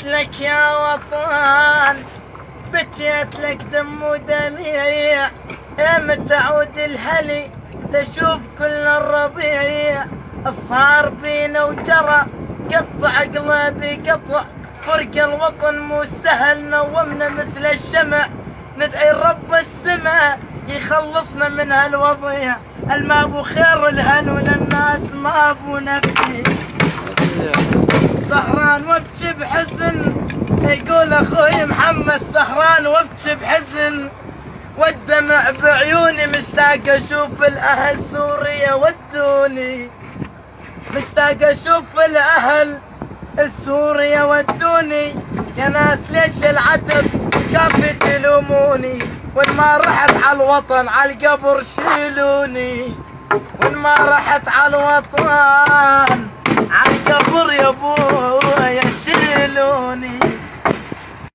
بكيت لك يا وطن، بكيت لك دم ودميع، امتى عود الهلي تشوف كل الربيع. الصار فينا وجرى قطع قلبي قطع، فرق الوطن مو سهل نومنا مثل الشمع. ندعي رب السماء يخلصنا من هالوضيع، الما ابو خير الهل وللناس ما ابو نفي. سهران وابكي بحزن، يقول اخوي محمد سهران وابكي بحزن، والدمع بعيوني مشتاق اشوف الاهل سوريا ودوني، مشتاق اشوف الاهل سوريا ودوني. يا ناس ليش العتب كافي تلوموني، وين ما رحت على الوطن على القبر شيلوني، وين ما رحت على الوطن على القبر يا ابوي